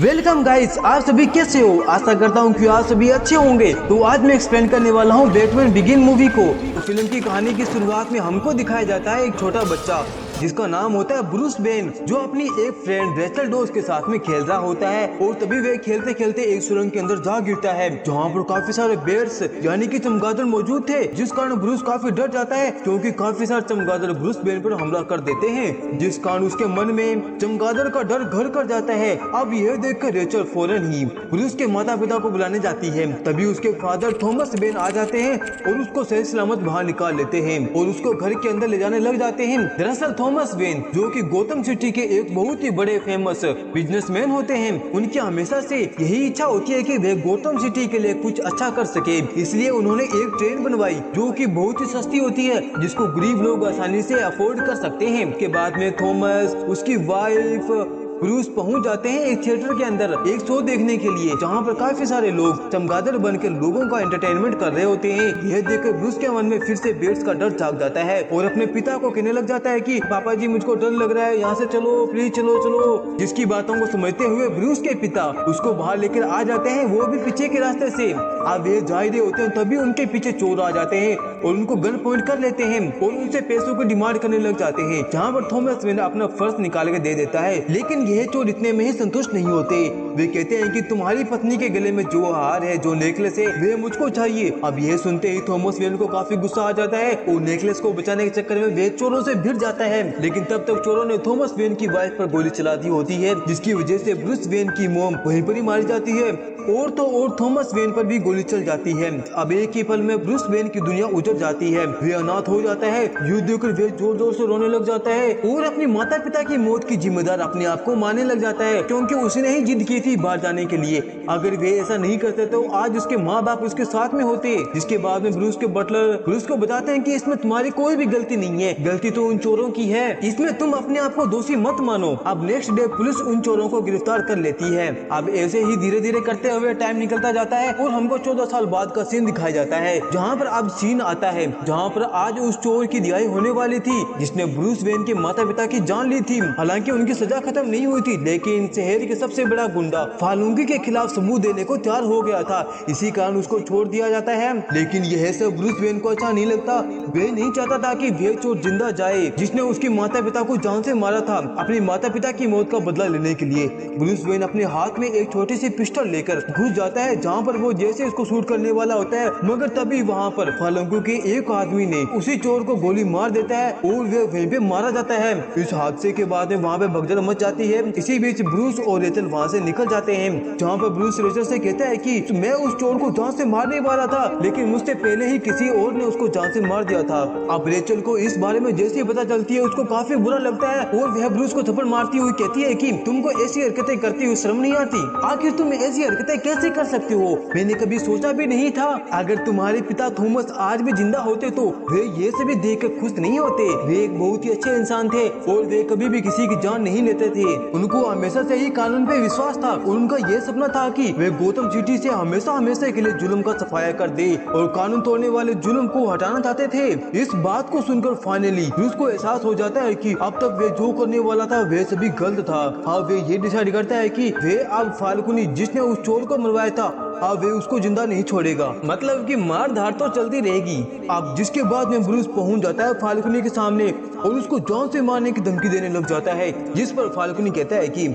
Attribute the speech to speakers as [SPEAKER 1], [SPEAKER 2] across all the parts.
[SPEAKER 1] Welcome guys, आप सभी कैसे हो। आशा करता हूँ कि आप सभी अच्छे होंगे। तो आज मैं एक्सप्लेन करने वाला हूँ बैटमैन बिगिन मूवी को। तो फिल्म की कहानी की शुरुआत में हमको दिखाया जाता है एक छोटा बच्चा जिसका नाम होता है ब्रूस वेन, जो अपनी एक फ्रेंड रेचल डॉस के साथ में खेल रहा होता है। और तभी वे खेलते खेलते एक सुरंग के अंदर जा गिरता है जहाँ पर काफी सारे बेड्स यानी कि चमगादड़ मौजूद थे, जिस कारण ब्रूस काफी डर जाता है क्योंकि काफी सारे चमगादड़ ब्रूस वेन पर हमला कर देते हैं, जिस कारण उसके मन में चमगादड़ का डर घर कर जाता है। अब यह देखकर रेचल फौरन ही ब्रूस के माता पिता को बुलाने जाती है। तभी उसके फादर थॉमस वेन आ जाते हैं और उसको सही सलामत बाहर निकाल लेते हैं और उसको घर के अंदर ले जाने लग जाते हैं। दरअसल थॉमस वेन, जो कि गौतम सिटी के एक बहुत ही बड़े फेमस बिजनेसमैन होते हैं, उनकी हमेशा से यही इच्छा होती है कि वे गौतम सिटी के लिए कुछ अच्छा कर सके। इसलिए उन्होंने एक ट्रेन बनवाई जो कि बहुत ही सस्ती होती है, जिसको गरीब लोग आसानी से अफोर्ड कर सकते हैं। के बाद में थॉमस, उसकी वाइफ ब्रूस पहुंच जाते हैं एक थिएटर के अंदर एक शो देखने के लिए, जहां पर काफी सारे लोग चमगादड़ बनकर लोगों का एंटरटेनमेंट कर रहे होते हैं। यह देखकर ब्रूस के मन में फिर से बेट्स का डर जाग जाता है और अपने पिता को कहने लग जाता है कि पापा जी, मुझको डर लग रहा है, यहाँ से चलो प्लीज, चलो चलो। जिसकी बातों को समझते हुए ब्रूस के पिता उसको बाहर लेकर आ जाते हैं, वो भी पीछे के रास्ते से। अब वे जा रहे होते हैं तभी उनके पीछे चोर आ जाते हैं और उनको गन पॉइंट कर लेते हैं और उनसे पैसों की डिमांड करने लग जाते हैं, जहाँ पर थॉमस वेन अपना पर्स निकाल के दे देता है। लेकिन यह चोर इतने में ही संतुष्ट नहीं होते। वे कहते हैं कि तुम्हारी पत्नी के गले में जो हार है, जो नेकलेस है, वे मुझको चाहिए। अब यह सुनते ही थॉमस वेन को काफी गुस्सा आ जाता है और नेकलेस को बचाने के चक्कर में वे चोरों से भिड़ जाता है। लेकिन तब तक चोरों ने थॉमस वेन की वाइफ पर गोली चला दी होती है, जिसकी वजह से ब्रूस वेन की मॉम वहीं पर ही मारी जाती है और तो और थॉमस वेन पर भी गोली चल जाती है। अब एक ही पल में ब्रूस वेन की दुनिया उजड़ जाती है, वे अनाथ हो जाता है। युद्ध देखकर वे जोर जोर से रोने लग जाता है और अपनी माता पिता की मौत की जिम्मेदार अपने आप को मानने लग जाता है, क्योंकि उसने ही जिद की थी बाहर जाने के लिए। अगर वे ऐसा नहीं करते तो आज उसके माँ बाप उसके साथ में होते। जिसके बाद में ब्रूस के बटलर ब्रूस को बताते हैं कि इसमें तुम्हारी कोई भी गलती नहीं है, गलती तो उन चोरों की है, इसमें तुम अपने आप को दोषी मत मानो। अब नेक्स्ट डे पुलिस उन चोरों को गिरफ्तार कर लेती है। अब ऐसे ही धीरे धीरे करते हुए टाइम निकलता जाता है और हमको 14 साल बाद का सीन दिखाया जाता है, जहाँ पर अब सीन आता है जहाँ पर आज उस चोर की रिहाई होने वाली थी जिसने ब्रूस वेन के माता पिता की जान ली थी। हालांकि उनकी सजा खत्म नहीं हुई थी, लेकिन शहर के सबसे बड़ा गुंडा फालूंगी के खिलाफ सबूत देने को तैयार हो गया था, इसी कारण उसको छोड़ दिया जाता है। लेकिन यह सब ब्रूस वेन को अच्छा नहीं लगता। वे नहीं चाहता था कि वे चोर जिंदा जाए जिसने उसके माता पिता को जान से मारा था, अपनी माता पिता की मौत का बदला लेने के लिए। ब्रूस वेन अपने हाथ में एक छोटी सी पिस्टल लेकर घुस जाता है, जहाँ पर वो जैसे उसको शूट करने वाला होता है, मगर तभी वहाँ पर फालूंगी के एक आदमी ने उसी चोर को गोली मार देता है और वे वहीं पे मारा जाता है। इस हादसे के बाद में वहाँ पे भगदड़ मच जाती है। इसी बीच ब्रूस और रेचल वहाँ से निकल जाते हैं, जहाँ पर ब्रूस रेचल से कहता है कि मैं उस चोर को जान से मारने वाला था, लेकिन मुझसे पहले ही किसी और ने उसको जान से मार दिया था। अब रेचल को इस बारे में जैसे ही पता चलती है, उसको काफी बुरा लगता है और वह ब्रूस को थप्पड़ मारती हुई कहती है कि तुमको ऐसी हरकतें करती हुई शर्म नहीं आती? आखिर तुम ऐसी हरकतें कैसे कर सकते हो? मैंने कभी सोचा भी नहीं था। अगर तुम्हारे पिता थॉमस आज भी जिंदा होते तो वे ये सभी देख कर खुश नहीं होते। वे एक बहुत ही अच्छे इंसान थे और वे कभी भी किसी की जान नहीं लेते थे। उनको हमेशा से ही कानून पे विश्वास था। उनका ये सपना था कि वे गौतम सिटी से हमेशा हमेशा के लिए जुल्म का सफाया कर दे और कानून तोड़ने वाले जुल्म को हटाना चाहते थे। इस बात को सुनकर फाइनली ब्रूस को एहसास हो जाता है कि अब तक वे जो करने वाला था वे सभी गलत था। अब वे ये डिसाइड करता है कि वे अब फाल्कुनी जिसने उस चोर को मरवाया था, अब वे उसको जिंदा नहीं छोड़ेगा, मतलब कि मार धाड़ तो चलती रहेगी। अब जिसके बाद में ब्रूस पहुंच जाता है फाल्कुनी के सामने और उसको जान से मारने की धमकी देने लग जाता है, जिस पर फाल्कुनी कहता है कि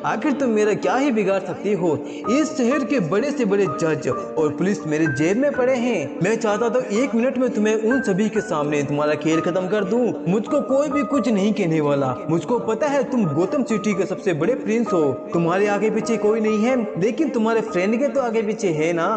[SPEAKER 1] आखिर तुम मेरा क्या ही बिगाड़ सकती हो? इस शहर के बड़े से बड़े जज और पुलिस मेरे जेब में पड़े हैं। मैं चाहता तो 1 मिनट में तुम्हें उन सभी के सामने तुम्हारा खेल खत्म कर दूं। मुझको कोई भी कुछ नहीं कहने वाला। मुझको पता है तुम गौतम सिटी के सबसे बड़े प्रिंस हो, तुम्हारे आगे पीछे कोई नहीं है, लेकिन तुम्हारे फ्रेंड के तो आगे पीछे है ना।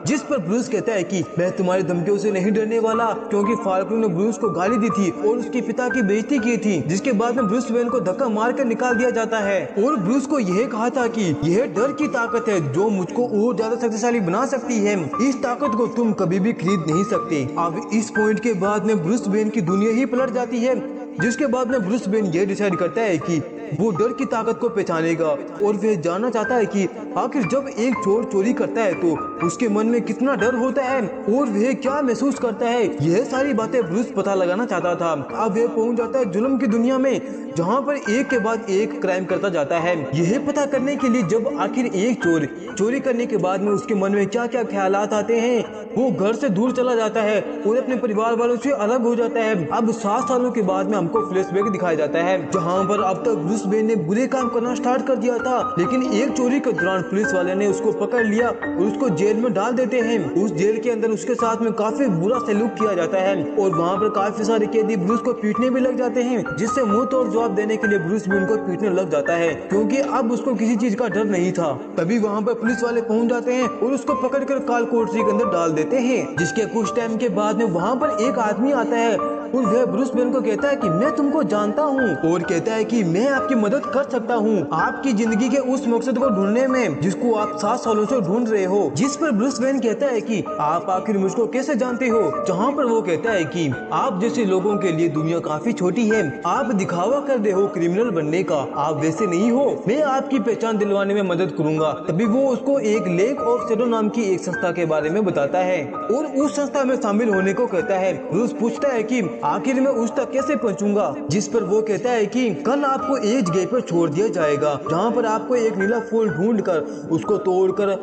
[SPEAKER 1] जिस पर ब्रूस कहता है कि मैं तुम्हारी धमकियों से नहीं डरने वाला, क्योंकि फाल्कुनी ने ब्रूस को गाली दी थी और उसके पिता की बेइज्जती की थी। जिसके बाद में ब्रूस वेन को धक्का मार कर निकाल दिया जाता है और ब्रूस को यह कहा था कि यह डर की ताकत है जो मुझको और ज्यादा शक्तिशाली बना सकती है। इस ताकत को तुम कभी भी खरीद नहीं सकते। अब इस पॉइंट के बाद में ब्रूस वेन की दुनिया ही पलट जाती है। जिसके बाद में ब्रूस वेन ये डिसाइड करता है कि वो डर की ताकत को पहचानेगा और वह जानना चाहता है कि आखिर जब एक चोर चोरी करता है तो उसके मन में कितना डर होता है और वह क्या महसूस करता है। यह सारी बातें ब्रूस पता लगाना चाहता था। अब वह पहुंच जाता है जुल्म की दुनिया में, जहां पर एक के बाद एक क्राइम करता जाता है। यह पता करने के लिए जब आखिर एक चोर चोरी करने के बाद में उसके मन में क्या क्या ख्यालात आते हैं, वो घर से दूर चला जाता है और अपने परिवार वालों से अलग हो जाता है। अब 7 सालों के बाद में हमको फ्लैशबैक दिखाया जाता है, जहां पर अब तक ब्रूस वेन ने बुरे काम करना स्टार्ट कर दिया था, लेकिन एक चोरी के दौरान पुलिस वाले ने उसको पकड़ लिया और उसको जेल में डाल देते हैं। उस जेल के अंदर उसके साथ में काफी बुरा सलूक किया जाता है और वहाँ पर काफी सारे कैदी ब्रूस को पीटने भी लग जाते हैं, जिससे मुंह तोड़ जवाब देने के लिए ब्रूस भी उनको पीटने लग जाता है, क्योंकि अब उसको किसी चीज का डर नहीं था। तभी वहाँ पर पुलिस वाले पहुँच जाते हैं और उसको पकड़कर काल कोठरी के अंदर डाल देते हैं। जिसके कुछ टाइम के बाद में वहाँ पर एक आदमी आता है और वह ब्रूस वेन को कहता है कि मैं तुमको जानता हूँ और कहता है कि मैं आपकी मदद कर सकता हूँ आपकी जिंदगी के उस मकसद को ढूंढने में जिसको आप 7 सालों से ढूंढ रहे हो। जिस पर ब्रूस वेन कहता है कि आप आखिर मुझको कैसे जानते हो, जहाँ पर वो कहता है कि आप जैसे लोगों के लिए दुनिया काफी छोटी है, आप दिखावा कर रहे हो क्रिमिनल बनने का, आप वैसे नहीं हो, मैं आपकी पहचान दिलवाने में मदद करूंगा। तभी वो उसको एक लेक ऑफ शैडो नाम की एक संस्था के बारे में बताता है और उस संस्था में शामिल होने को कहता है। ब्रूस पूछता है कि आखिर मैं उस तक कैसे पहुंचूंगा, जिस पर वो कहता है कि कल आपको एक जगह पर छोड़ दिया जाएगा, जहाँ पर आपको एक नीला फूल ढूंढकर उसको तोड़कर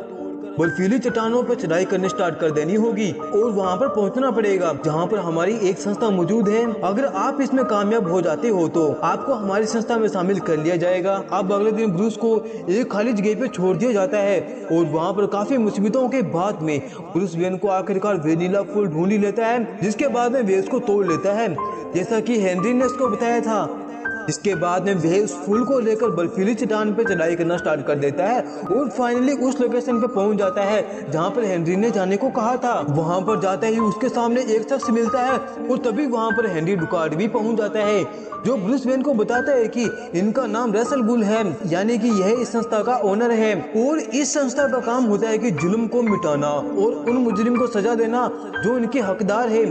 [SPEAKER 1] बर्फीली चट्टानों पर चढ़ाई करनी स्टार्ट कर देनी होगी और वहाँ पर पहुँचना पड़ेगा, जहाँ पर हमारी एक संस्था मौजूद है। अगर आप इसमें कामयाब हो जाते हो तो आपको हमारी संस्था में शामिल कर लिया जाएगा। अब अगले दिन ब्रूस को एक खाली जगह पे छोड़ दिया जाता है और वहाँ पर काफी मुसीबतों के बाद में ब्रूस वेन को आखिरकार वे नीला फूल ढूंढ ही लेता है, जिसके बाद में वे उसको तोड़ लेता है, जैसा कि हेनरी ने उसको बताया था। इसके बाद में वह उस फूल को लेकर बर्फीली चट्टान पे चढ़ाई करना स्टार्ट कर देता है और फाइनली उस लोकेशन पे पहुंच जाता है जहां पर हेनरी ने जाने को कहा था। वहां पर जाते ही उसके सामने एक शख्स मिलता है और तभी वहां पर हेनरी डुकार्ड भी पहुंच जाता है, जो ब्रूस वेन को बताता है कि इनका नाम रसल गुल है, यानी कि यह इस संस्था का ओनर है और इस संस्था का काम होता है कि जुल्म को मिटाना और उन मुजरिम को सजा देना जो इनके हकदार है।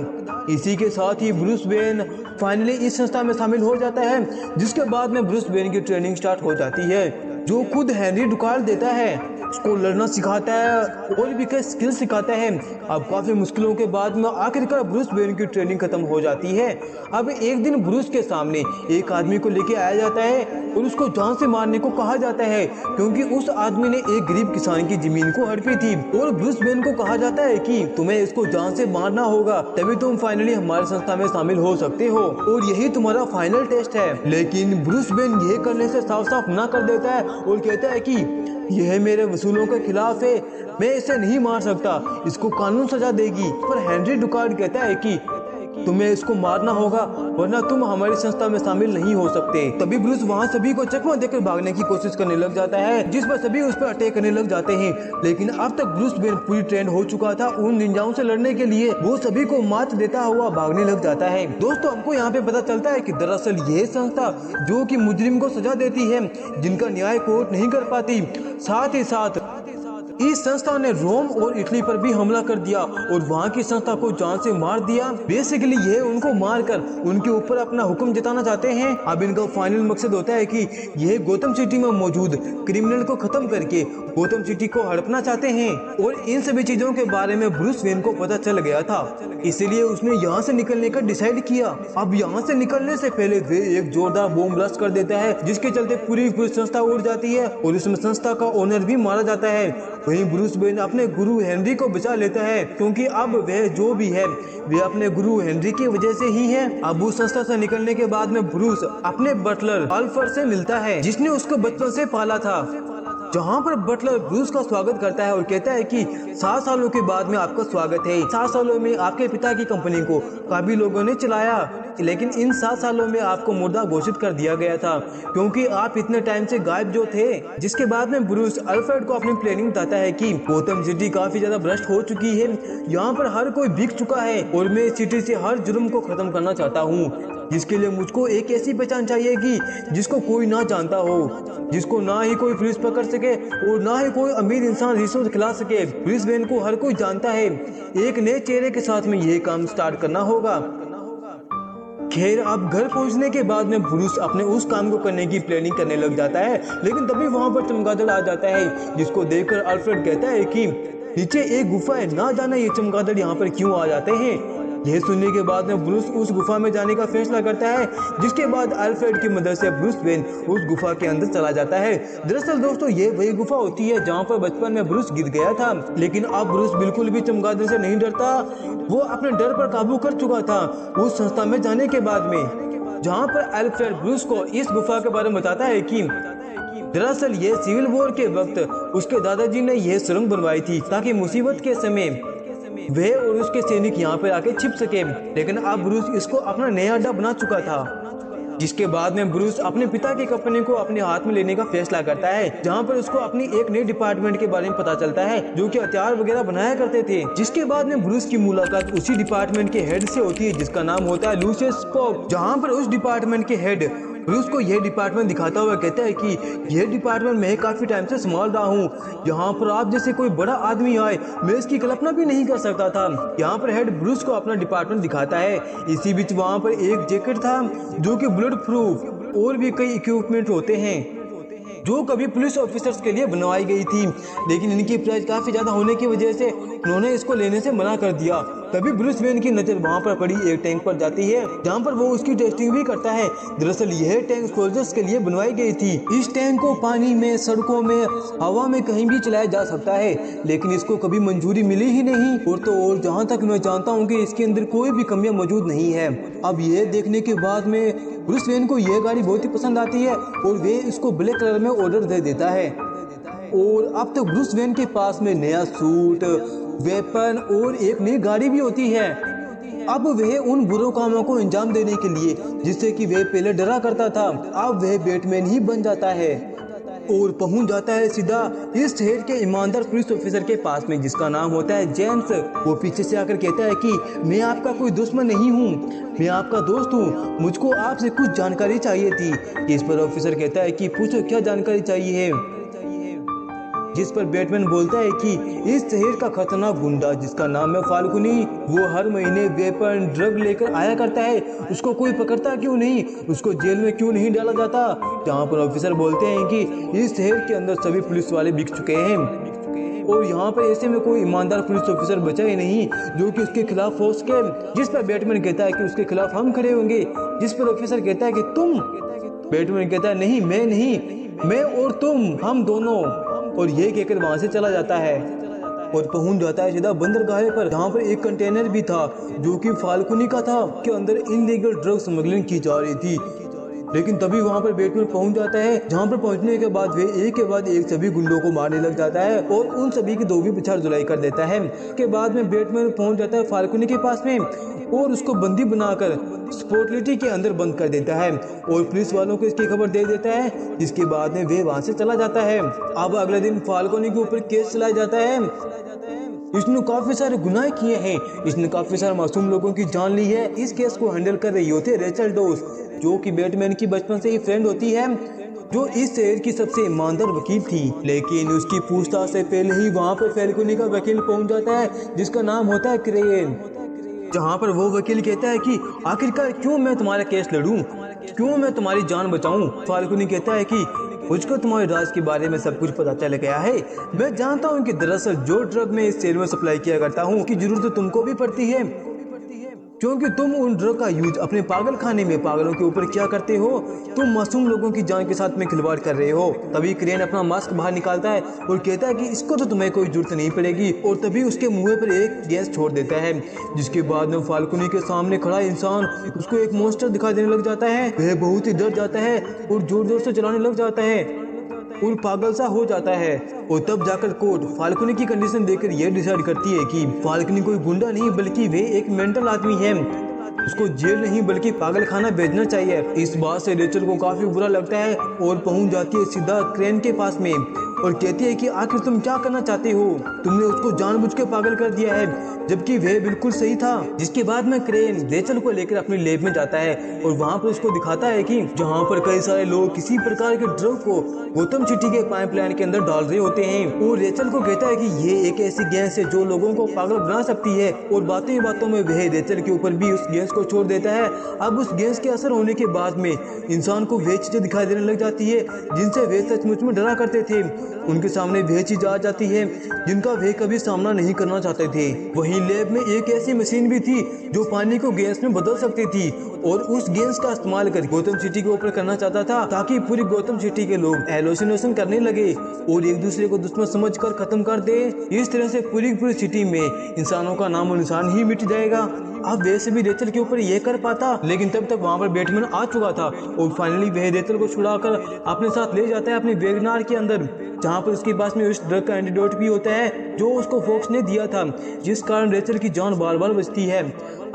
[SPEAKER 1] इसी के साथ ही ब्रूस वेन फाइनली इस संस्था में शामिल हो जाता है, जिसके बाद में ब्रूस वेन की ट्रेनिंग स्टार्ट हो जाती है, जो खुद हेनरी डुकार्ड देता है, उसको लड़ना सिखाता है और भी कई स्किल सिखाता है। अब काफी मुश्किलों के बाद में आखिरकार ब्रूस वेन की ट्रेनिंग खत्म हो जाती है। अब एक दिन ब्रूस के सामने एक आदमी को लेके आया जाता है और उसको जान से मारने को कहा जाता है, क्योंकि उस आदमी ने एक गरीब किसान की जमीन को हड़पी थी और ब्रूस वेन को कहा जाता है कि तुम्हें इसको जान से मारना होगा, तभी तुम फाइनली हमारी संस्था में शामिल हो सकते हो और यही तुम्हारा फाइनल टेस्ट है। लेकिन ब्रूस वेन यह करने से साफ साफ ना कर देता है और कहता है कि यह मेरे वसूलों के खिलाफ है, मैं इसे नहीं मार सकता, इसको कानून सजा देगी। पर हेनरी डुकार्ड कहता है कि तुम्हें इसको मारना होगा वरना तुम हमारी संस्था में शामिल नहीं हो सकते। तभी ब्रूस वहाँ सभी को चकमा देकर भागने की कोशिश करने लग जाता है, जिस पर सभी उस पर अटैक करने लग जाते हैं। लेकिन अब तक ब्रूस वेन पूरी ट्रेंड हो चुका था उन निंजाओं से लड़ने के लिए, वो सभी को मात देता हुआ भागने लग जाता है। दोस्तों, हमको यहाँ पे पता चलता है कि दरअसल यह संस्था जो कि मुजरिम को सजा देती है जिनका न्याय कोर्ट नहीं कर पाती, साथ ही साथ इस संस्था ने रोम और इटली पर भी हमला कर दिया और वहाँ की संस्था को जान से मार दिया। बेसिकली ये उनको मारकर उनके ऊपर अपना हुक्म जताना चाहते हैं। अब इनका फाइनल मकसद होता है कि यह गौतम सिटी में मौजूद क्रिमिनल को खत्म करके गौतम सिटी को हड़पना चाहते हैं और इन सभी चीजों के बारे में ब्रूस वेन को पता चल गया था, इसलिए उसने यहाँ से निकलने का डिसाइड किया। अब यहाँ से निकलने से पहले वे एक जोरदार बॉम्ब ब्लास्ट कर देता है, जिसके चलते पूरी संस्था उड़ जाती है और इसमें संस्था का ओनर भी मारा जाता है। वहीं ब्रूस वेन अपने गुरु हेनरी को बचा लेता है, क्योंकि अब वह जो भी है वे अपने गुरु हेनरी की वजह से ही है। अब उस संस्था से निकलने के बाद में ब्रूस अपने बटलर अल्फ्रेड से मिलता है, जिसने उसको बचपन से पाला था, जहाँ पर बटलर ब्रूस का स्वागत करता है और कहता है कि 7 सालों के बाद में आपका स्वागत है। 7 सालों में आपके पिता की कंपनी को काफी लोगों ने चलाया, लेकिन इन 7 सालों में आपको मुर्दा घोषित कर दिया गया था, क्योंकि आप इतने टाइम से गायब जो थे। जिसके बाद में ब्रूस अल्फ्रेड को अपनी प्लानिंग बताता है कि गौतम सिटी काफी ज्यादा भ्रष्ट हो चुकी है, यहाँ पर हर कोई बिक चुका है और मैं इस सिटी से हर जुर्म को खत्म करना चाहता हूँ, जिसके लिए मुझको एक ऐसी पहचान चाहिए कि जिसको कोई ना जानता हो, जिसको ना ही कोई पुलिस पकड़ सके और ना ही कोई अमीर इंसान रिश्वत खिला सके। ब्रूस वेन को हर कोई जानता है, एक नए चेहरे के साथ में यह काम स्टार्ट करना होगा। खैर अब घर पहुंचने के बाद में ब्रूस अपने उस काम को करने की प्लानिंग करने लग जाता है, लेकिन तभी वहां पर चमगादड़ आ जाता है, जिसको देखकर अल्फ्रेड कहता है कि नीचे एक गुफा है, ना जाना ये चमगादड़ यहाँ पर क्यों आ जाते हैं। यह सुनने के बाद में ब्रूस उस गुफा में जाने का फैसला करता है, जिसके बाद अल्फ्रेड की मदद से ब्रूस वेन उस गुफा के अंदर चला जाता है। दरअसल दोस्तों ये वही गुफा होती है जहाँ पर बचपन में ब्रूस गिर गया था, लेकिन अब ब्रूस बिल्कुल भी चमगादड़ से नहीं डरता। वो अपने डर पर काबू कर चुका था उस संस्था में जाने के बाद में, जहाँ पर अल्फ्रेड ब्रूस को इस गुफा के बारे में बताता है कि दरअसल ये सिविल वॉर के वक्त उसके दादाजी ने यह सुरंग बनवाई थी ताकि मुसीबत के समय वे और उसके सैनिक यहाँ पर आके छिप सके। लेकिन अब ब्रूस इसको अपना नया अड्डा बना चुका था, जिसके बाद में ब्रूस अपने पिता की कंपनी को अपने हाथ में लेने का फैसला करता है, जहाँ पर उसको अपनी एक नए डिपार्टमेंट के बारे में पता चलता है जो कि हथियार वगैरह बनाया करते थे। जिसके बाद में ब्रूस की मुलाकात उसी डिपार्टमेंट के हेड से होती है, जिसका नाम होता है लूसियस पोप, जहाँ पर उस डिपार्टमेंट के हेड ब्रूस को यह डिपार्टमेंट दिखाता हुआ कहता है कि यह डिपार्टमेंट मैं काफी टाइम से संभाल रहा हूँ, यहाँ पर आप जैसे कोई बड़ा आदमी आए मैं इसकी कल्पना भी नहीं कर सकता था। यहाँ पर हेड ब्रूस को अपना डिपार्टमेंट दिखाता है। इसी बीच वहाँ पर एक जैकेट था जो कि बुलेट प्रूफ और भी कई इक्विपमेंट होते हैं जो कभी पुलिस ऑफिसर्स के लिए बनवाई गई थी, लेकिन इनकी प्राइस काफी ज्यादा होने की वजह से उन्होंने इसको लेने से मना कर दिया। तभी ब्रूस वेन की नजर वहां पर पड़ी एक टैंक पर जाती है, जहां पर वो उसकी टेस्टिंग भी करता है। दरअसल यह टैंक सोल्जर्स के लिए बनवाई गई थी। इस टैंक को पानी में, सड़कों में, हवा में कहीं भी चलाया जा सकता है, लेकिन इसको कभी मंजूरी मिली ही नहीं। और तो और जहाँ तक मैं जानता हूँ कि इसके अंदर कोई भी कमियां मौजूद नहीं है। अब यह देखने के बाद में ब्रूस वेन को यह गाड़ी बहुत ही पसंद आती है और वे इसको ब्लैक कलर में ऑर्डर दे देता है। और अब तक ब्रूस वेन के पास में नया सूट, वेपन और एक नई गाड़ी भी होती है। अब वह उन बुरे कामों को अंजाम देने के लिए जिससे कि वह पहले डरा करता था, अब वह बैटमैन ही बन जाता है और पहुंच जाता है सीधा इस शहर के ईमानदार पुलिस ऑफिसर के पास में, जिसका नाम होता है जेम्स। वो पीछे से आकर कहता है कि मैं आपका कोई दुश्मन नहीं हूँ, मैं आपका दोस्त हूँ, मुझको आपसे कुछ जानकारी चाहिए थी। इस पर ऑफिसर कहता है कि पूछो क्या जानकारी चाहिए है। जिस पर बैटमैन बोलता है कि इस शहर का खतरनाक गुंडा जिसका नाम है फाल्कुनी, वो हर महीने वेपन ड्रग लेकर आया करता है, उसको कोई पकड़ता क्यों नहीं, उसको जेल में क्यों नहीं डाला जाता। जहाँ पर ऑफिसर बोलते हैं कि इस शहर के अंदर सभी पुलिस वाले बिक चुके हैं और यहाँ पर ऐसे में कोई ईमानदार पुलिस ऑफिसर बचा ही नहीं जो कि उसके खिलाफ हो सके। जिस पर बैटमैन कहता है कि उसके खिलाफ हम खड़े होंगे। जिस पर ऑफिसर कहता है कि तुम। बैटमैन कहता है नहीं, मैं नहीं, मैं और तुम, हम दोनों। और ये कहकर वहां से चला जाता है और पहुंच जाता है सीधा बंदरगाह पर, जहाँ पर एक कंटेनर भी था जो कि फाल्कुनी का था, के अंदर इनलीगल ड्रग स्मगलिंग की जा रही थी। लेकिन तभी वहां पर बैटमैन पहुंच जाता है, जहां पर पहुंचने के बाद वे एक के बाद एक सभी गुंडों को मारने लग जाता है और उन सभी की दो भी पिछाड़ धुलाई कर देता है। के बाद में बैटमैन पहुंच जाता है फाल्कुनी के पास में और उसको बंदी बनाकर स्पॉटलिटी के अंदर बंद कर देता है और पुलिस वालों को इसकी खबर दे देता है, जिसके बाद में वे वहां से चला जाता है। अब अगले दिन फाल्कुनी के ऊपर केस चलाया जाता है। इसने काफी सारे गुनाह किए हैं, इसने काफी सारे मासूम लोगों की जान ली है। इस केस को हैंडल कर रही होती है रेचल डॉस, जो कि बैटमैन की बचपन से ही फ्रेंड होती है, जो इस शहर की सबसे ईमानदार वकील थी। लेकिन उसकी पूछताछ से पहले ही वहाँ पर फाल्कुनी का वकील पहुँच जाता है, जिसका नाम होता है क्रेन। जहाँ पर वो वकील कहता है कि आखिरकार क्यों मैं तुम्हारा केस लड़ूं, क्यों मैं तुम्हारी जान बचाऊं। फाल्कुनी कहता है कि मुझको तुम्हारे राज के बारे में सब कुछ पता चल गया है। मैं जानता हूँ कि दरअसल जो ड्रग मैं इस शहर में सप्लाई किया करता हूँ की जरूरत तुमको भी पड़ती है, क्योंकि तुम उन ड्रग का यूज अपने पागल खाने में पागलों के ऊपर क्या करते हो, तुम मासूम लोगों की जान के साथ में खिलवाड़ कर रहे हो। तभी क्रेन अपना मास्क बाहर निकालता है और कहता है कि इसको तो तुम्हें कोई जरूरत नहीं पड़ेगी, और तभी उसके मुंह पर एक गैस छोड़ देता है, जिसके बाद में फाल्कुनी के सामने खड़ा इंसान उसको एक मॉन्स्टर दिखाई देने लग जाता है। वह बहुत ही डर जाता है और जोर जोर से चलाने लग जाता है और पागल सा हो जाता है। और तब जाकर कोर्ट फाल्कुनी की कंडीशन देखकर यह डिसाइड करती है कि फाल्कुनी कोई गुंडा नहीं बल्कि वे एक मेंटल आदमी है, उसको जेल नहीं बल्कि पागल खाना भेजना चाहिए। इस बात से रेचल को काफी बुरा लगता है और पहुंच जाती है सीधा क्रेन के पास में और कहती है कि आखिर तुम क्या करना चाहते हो, तुमने उसको जानबूझ के पागल कर दिया है जबकि वह बिल्कुल सही था। जिसके बाद में क्रेन रेचल को लेकर अपनी लैब में जाता है और वहाँ पर उसको दिखाता है कि जहाँ पर कई सारे लोग किसी प्रकार के ड्रग को गौतम सिटी के पाइपलाइन के अंदर डाल रहे होते हैं। और रेचल को कहता है कि ये एक ऐसी गैस है जो लोगों को पागल बना सकती है और बातों ही बातों में वह रेचल के ऊपर भी उस गैस को छोड़ देता है। अब उस गैस के असर होने के बाद में इंसान को वे चीजें दिखाई देने लग जाती है जिनसे वे सचमुच में डरा करते थे। उनके सामने वे चीज आ जाती है जिनका वे कभी सामना नहीं करना चाहते थे। वहीं लैब में एक ऐसी मशीन भी थी जो पानी को गैस में बदल सकती थी और उस गैस का इस्तेमाल कर गौतम सिटी के ऊपर करना चाहता था ताकि पूरी गौतम सिटी के लोग हेलुसिनेशन करने लगे और एक दूसरे को दुश्मन समझकर खत्म कर दे। इस तरह से पूरी सिटी में इंसानों का नामो निशान ही मिट जाएगा। अब वैसे भी रेचल के ऊपर ये कर पाता, लेकिन तब तक वहाँ पर बैटमैन आ चुका था और फाइनली वह रेचल को छुड़ाकर अपने साथ ले जाता है अपने वैगनार के अंदर, जहाँ पर उसके पास में उस ड्रग का एंटीडोट भी होता है जो उसको फोक्स ने दिया था, जिस कारण रेचल की जान बार बार बचती है।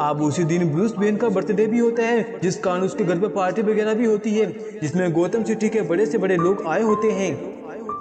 [SPEAKER 1] अब उसी दिन ब्रूस वेन का बर्थडे भी होता है जिस कारण उसके घर पर पार्टी वगैरह भी होती है जिसमें गौतम सिटी के बड़े से बड़े लोग आए होते हैं।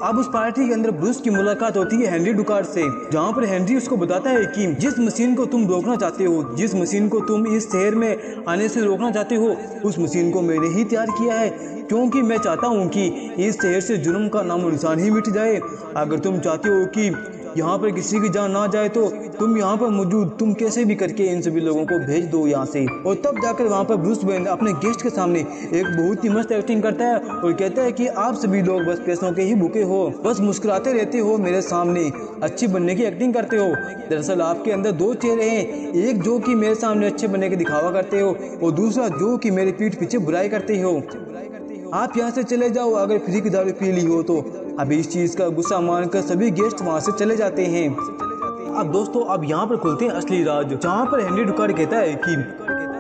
[SPEAKER 1] अब उस पार्टी के अंदर ब्रूस की मुलाकात होती है हेनरी डुकार्ड से, जहाँ पर हेनरी उसको बताता है कि जिस मशीन को तुम रोकना चाहते हो, जिस मशीन को तुम इस शहर में आने से रोकना चाहते हो, उस मशीन को मैंने ही तैयार किया है क्योंकि मैं चाहता हूँ कि इस शहर से जुर्म का नामो निशान ही मिट जाए। अगर तुम चाहते हो कि यहाँ पर किसी की जान ना जाए तो तुम यहाँ पर मौजूद तुम कैसे भी करके इन सभी लोगों को भेज दो यहाँ से। और तब जाकर वहाँ पर ब्रूस वेन अपने गेस्ट के सामने एक बहुत ही मस्त एक्टिंग करता है और कहता है कि आप सभी लोग बस पैसों के ही भूखे हो, बस मुस्कुराते रहते हो मेरे सामने, अच्छी बनने की एक्टिंग करते हो। दरअसल आपके अंदर दो चेहरे हैं, एक जो कि मेरे सामने अच्छे बनने के दिखावा करते हो और दूसरा जो कि मेरे पीठ पीछे बुराई करते हो। आप यहाँ से चले जाओ अगर फ्री की दारू पी ली हो तो। अब इस चीज का गुस्सा मानकर सभी गेस्ट वहाँ से चले जाते हैं। अब दोस्तों अब यहाँ पर खुलते हैं असली राज, जहाँ पर हेनरी डुकार्ड कहता है कि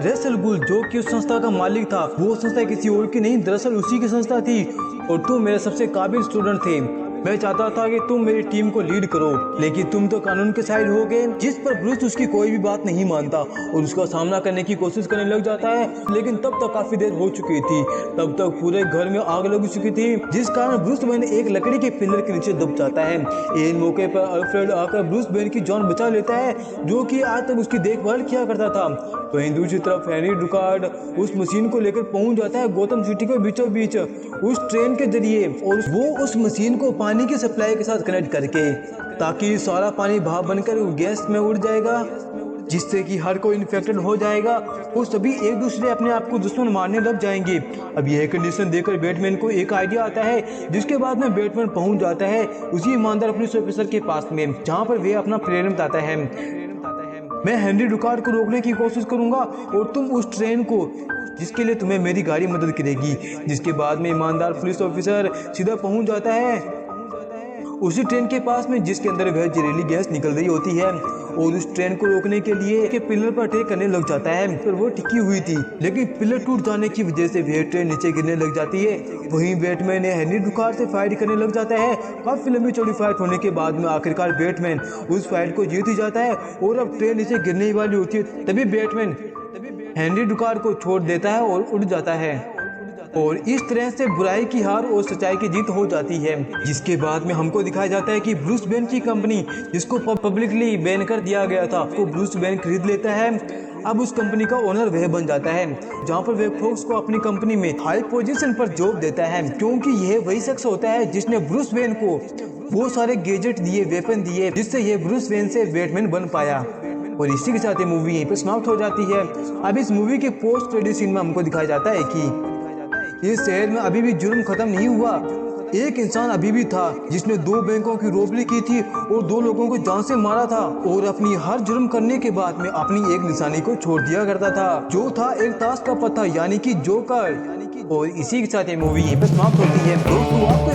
[SPEAKER 1] रेचल गुल जो कि उस संस्था का मालिक था, वो संस्था किसी और की नहीं दरअसल उसी की संस्था थी और तुम मेरे सबसे काबिल स्टूडेंट थे। मैं चाहता था कि तुम मेरी टीम को लीड करो, लेकिन तुम तो कानून के साइड हो गए। जिस पर ब्रूस उसकी कोई भी बात नहीं मानता और उसका सामना करने की कोशिश करने लग जाता है, लेकिन तब तक काफी देर हो चुकी थी, तब तक पूरे घर में आग लग चुकी थी, जिस कारण ब्रूस वेन एक लकड़ी के पिलर के नीचे दब जाता है। इन मौके पर अल्फ्रेड आकर ब्रूस वेन की जान बचा लेता है जो कि आज तक उसकी देखभाल किया करता था। वहीं दूसरी तरफ हेनरी डुकार्ड उस मशीन को लेकर पहुंच जाता है गौतम सिटी के बीचों बीच उस ट्रेन के जरिए और वो उस मशीन को पानी की सप्लाई के साथ कनेक्ट करके, ताकि सारा पानी भाप बनकर गैस में उड़ जाएगा जिससे कि हर कोई इन्फेक्टेड हो जाएगा और सभी एक दूसरे अपने आप को दुश्मन मारने लग जाएंगे। अब यह कंडीशन देखकर बैटमैन को एक आइडिया आता है, जिसके बाद में बैटमैन पहुंच जाता है उसी ईमानदार पुलिस ऑफिसर के पास में, जहां पर वे अपना प्लान बताता है। मैं हेनरी डुकार्ड को रोकने की कोशिश करूंगा और तुम उस ट्रेन को, जिसके लिए तुम्हें मेरी गाड़ी मदद करेगी। जिसके बाद में ईमानदार पुलिस ऑफिसर सीधा पहुंच जाता है उसी ट्रेन के पास में जिसके अंदर वह जहरीली गैस निकल रही होती है और उस ट्रेन को रोकने के लिए के पिलर पर अटैक करने लग जाता है। पर वो टिकी हुई थी, लेकिन पिलर टूट जाने की वजह से वह ट्रेन नीचे गिरने लग जाती है। वहीं बैटमैन हेनरी डुकार्ड से फाइट करने लग जाता है। काफी लंबी चौड़ी फाइट होने के बाद में आखिरकार बैटमैन उस फाइट को जीत ही जाता है और अब ट्रेन नीचे गिरने ही वाली होती है। तभी बैटमैन हेनरी डुकार्ड को छोड़ देता है और उड़ जाता है और इस तरह से बुराई की हार और सच्चाई की जीत हो जाती है। जिसके बाद में हमको दिखाया जाता है कि ब्रूस वेन की कंपनी, जिसको पब्लिकली बैन कर दिया गया था, को ब्रूस वेन खरीद लेता है। अब उस कंपनी का ओनर वह बन जाता है, जहाँ पर वह फोक्स को अपनी कंपनी में हाई पोजीशन पर जॉब देता है, क्योंकि यह वही शख्स होता है जिसने ब्रूस वेन को वो सारे गैजेट दिए, वेपन दिए, जिससे यह ब्रूस वेन से बैटमैन बन पाया। और इसी के साथ ये मूवी यहीं पर समाप्त हो जाती है। अब इस मूवी के पोस्ट क्रेडिट सीन में हमको दिखाया जाता है कि इस शहर में अभी भी जुर्म खत्म नहीं हुआ। एक इंसान अभी भी था जिसने 2 बैंकों की रॉबरी की थी और 2 लोगों को जान से मारा था और अपनी हर जुर्म करने के बाद में अपनी एक निशानी को छोड़ दिया करता था, जो था एक ताश का पत्ता यानी कि जोकर। और इसी के साथ ये मूवी यहीं पर समाप्त होती है। दोस्तों आपको